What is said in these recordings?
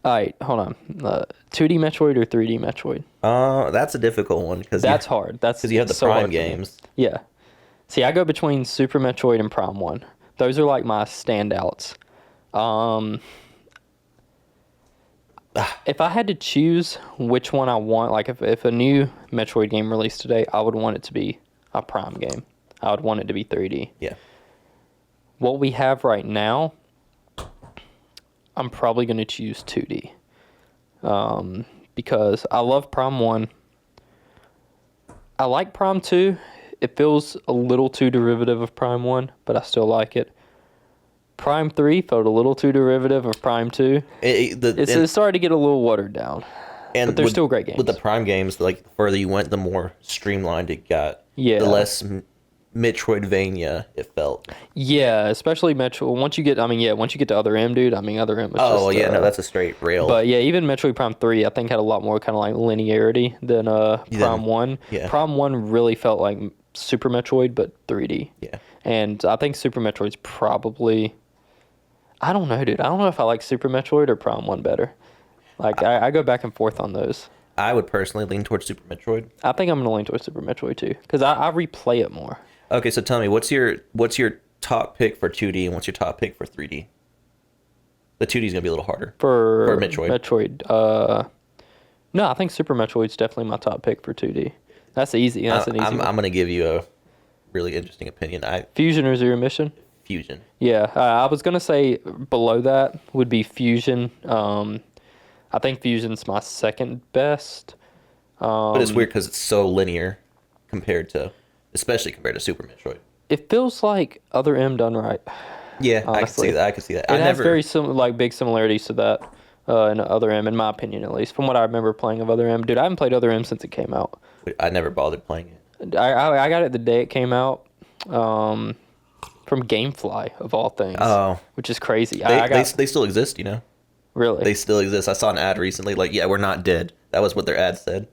All right, hold on. 2D Metroid or 3D Metroid? That's a difficult one That's hard. That's you have the so Prime hard for me. games. Yeah. See, I go between Super Metroid and Prime 1. Those are like my standouts. Um, if I had to choose which one I want, like if a new Metroid game released today, I would want it to be a Prime game. I would want it to be 3D. Yeah. What we have right now, I'm probably going to choose 2D. Because I love Prime 1. I like Prime 2. It feels a little too derivative of Prime 1, but I still like it. Prime 3 felt a little too derivative of Prime 2. It's starting to get a little watered down. But they're still great games. With the Prime games, like the further you went, the more streamlined it got. Yeah. The less Metroidvania it felt. Yeah, especially Metro. Once you get to Other M, dude. I mean, Other M was Oh just, yeah, no, that's a straight rail. But yeah, even Metroid Prime 3, I think had a lot more kind of like linearity than Prime 1. Yeah. Prime 1 really felt like Super Metroid, but 3D. Yeah. And I think Super Metroid's probably, I don't know, dude. I don't know if I like Super Metroid or Prime 1 better. Like, I go back and forth on those. I would personally lean towards Super Metroid. I think I'm going to lean towards Super Metroid, too. Because I replay it more. Okay, so tell me, what's your top pick for 2D and what's your top pick for 3D? The 2D is going to be a little harder. For Metroid. No, I think Super Metroid's definitely my top pick for 2D. That's easy. That's an easy I'm one. going to give you a really interesting opinion. Fusion or Zero Mission? Fusion. Yeah, I was going to say below that would be Fusion. I think Fusion's my second best. But it's weird because it's so linear especially compared to Super Metroid. It feels like Other M done right. Yeah, honestly. I can see that. It has very big similarities to that in Other M, in my opinion, at least. From what I remember playing of Other M. Dude, I haven't played Other M since it came out. I never bothered playing it. I got it the day it came out from GameFly, of all things. Oh. Which is crazy. They still exist, you know? Really? They still exist. I saw an ad recently, like, yeah, we're not dead. That was what their ad said.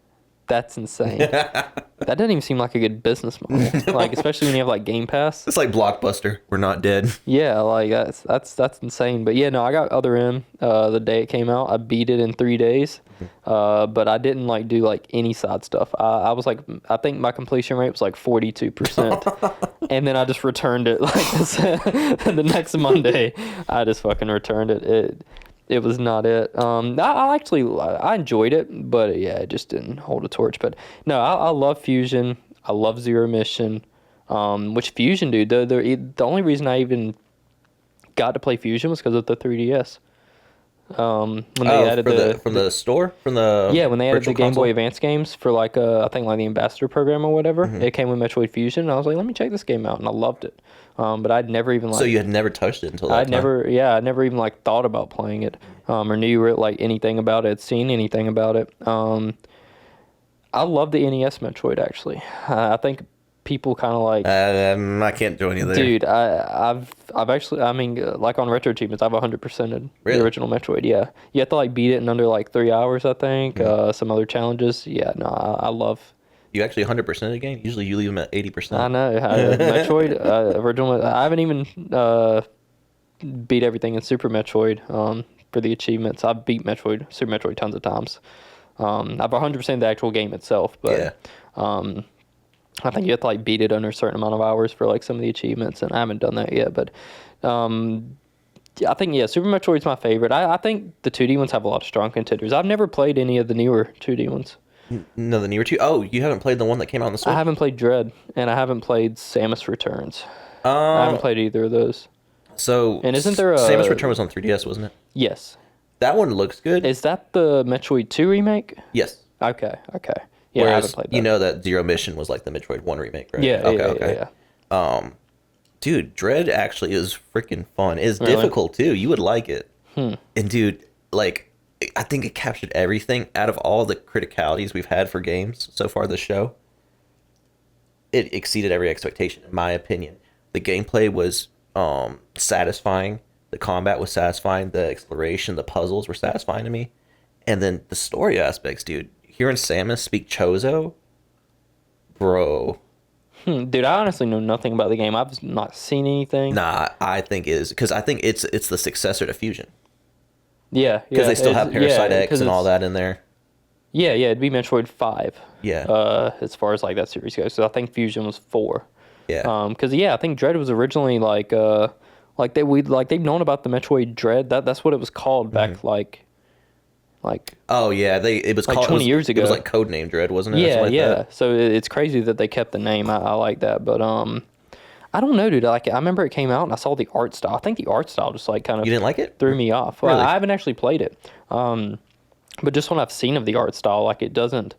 That's insane. That doesn't even seem like a good business model. No. Like, especially when you have like Game Pass. It's like Blockbuster. We're not dead. Yeah, like that's insane. But yeah, no, I got Other M the day it came out. I beat it in 3 days. But I didn't like do like any side stuff. I was like, I think my completion rate was like 42%. And then I just returned it like the next Monday. I just fucking returned it. It was not it. I enjoyed it, but yeah, it just didn't hold a torch. But no, I love Fusion. I love Zero Mission. Which Fusion, dude, the only reason I even got to play Fusion was because of the 3DS. When they added from the store, when they added the Game console? Boy Advance games for like I think like the Ambassador program or whatever, it came with Metroid Fusion. And I was like, let me check this game out, and I loved it. But I'd never even like. So you had never touched it until that time? I never even like thought about playing it, or knew like anything about it, seen anything about it. I love the NES Metroid actually. I think people kind of like. I can't join you there, dude. I've actually, I mean, like on Retro Achievements, I've 100%ed the original Metroid. Yeah, you have to like beat it in under like 3 hours, I think. Some other challenges. Yeah, no, I love. You actually 100% a game? Usually you leave them at 80%. I know. Metroid, original. I haven't even beat everything in Super Metroid for the achievements. I've beat Super Metroid tons of times. I've 100% the actual game itself, but I think you have to like beat it under a certain amount of hours for like some of the achievements, and I haven't done that yet. But I think Super Metroid's my favorite. I think the 2D ones have a lot of strong contenders. I've never played any of the newer 2D ones. No, the newer two. Oh, you haven't played the one that came out on the Switch? I haven't played Dread, and I haven't played Samus Returns. I haven't played either of those. So, and isn't there a Samus Return was on 3DS, wasn't it? Yes. That one looks good. Is that the Metroid 2 remake? Yes. Okay. Yeah, Whereas, I haven't played that. You know that Zero Mission was like the Metroid 1 remake, right? Yeah. Okay. Yeah. Dude, Dread actually is freaking fun. It's really? difficult too. You would like it. And dude, like, I think it captured everything out of all the criticalities we've had for games so far this show. It exceeded every expectation, in my opinion. The gameplay was satisfying. The combat was satisfying. The exploration, the puzzles were satisfying to me. And then the story aspects, dude. Hearing Samus speak Chozo, bro. Dude, I honestly know nothing about the game. I've not seen anything. Nah, I think because I think it's the successor to Fusion. Yeah, Because yeah. they still have Parasite X 'cause and all it's- that in there. Yeah, yeah. It'd be Metroid 5. Yeah. As far as like that series goes, so I think Fusion was 4. Yeah. Because yeah, I think Dread was originally like they've known about the Metroid Dread. That's what it was called back like Oh yeah, it was like called 20 years It was ago. like Codename Dread, wasn't it? Or Yeah, something like yeah. that? So it's crazy that they kept the name. I like that, but I don't know, dude. Like I remember it came out and I saw the art style. I think the art style just like kind of You didn't like it? threw me off. Well, Really? I haven't actually played it. But just when I've seen of the art style, like it doesn't.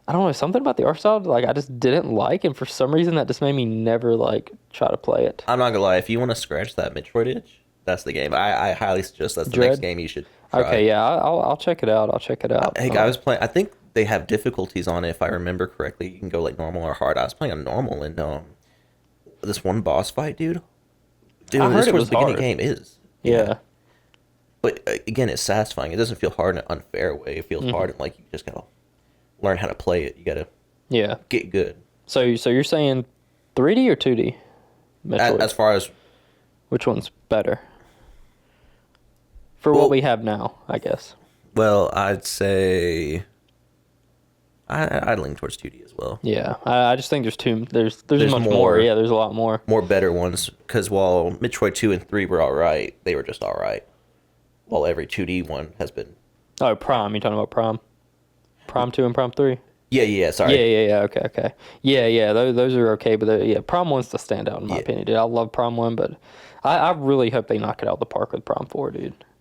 I don't know, something about the art style like I just didn't like, and for some reason that just made me never like try to play it. I'm not gonna lie. If you want to scratch that Metroid itch, that's the game. I highly suggest that's the Dread? next game you should try. Okay, yeah, I'll check it out. I'll check it out. I was playing. I think they have difficulties on it if I remember correctly. You can go like normal or hard. I was playing on normal, and this one boss fight, dude. Dude, I heard this it was was the beginning hard. game is. Yeah. But again, it's satisfying. It doesn't feel hard in an unfair way. It feels hard and like you just gotta learn how to play it. You gotta Yeah. get good. So you're saying 3D or 2D? Metroid. As far as Which one's better? For Well- what we have now, I guess. well, I'd say I'd lean towards 2D as well. Yeah. I just think there's There's much more. more. Yeah, there's a lot more. More better ones because while Metroid 2 and 3 were all right, they were just all right. While every 2D one has been. Oh, Prime. You talking about Prime? Prime 2 and Prime 3? Yeah. Sorry. Yeah. Okay. Yeah. Those are okay, but yeah, Prime 1's the standout in my opinion, dude. I love Prime 1, but I really hope they knock it out of the park with Prime 4, dude.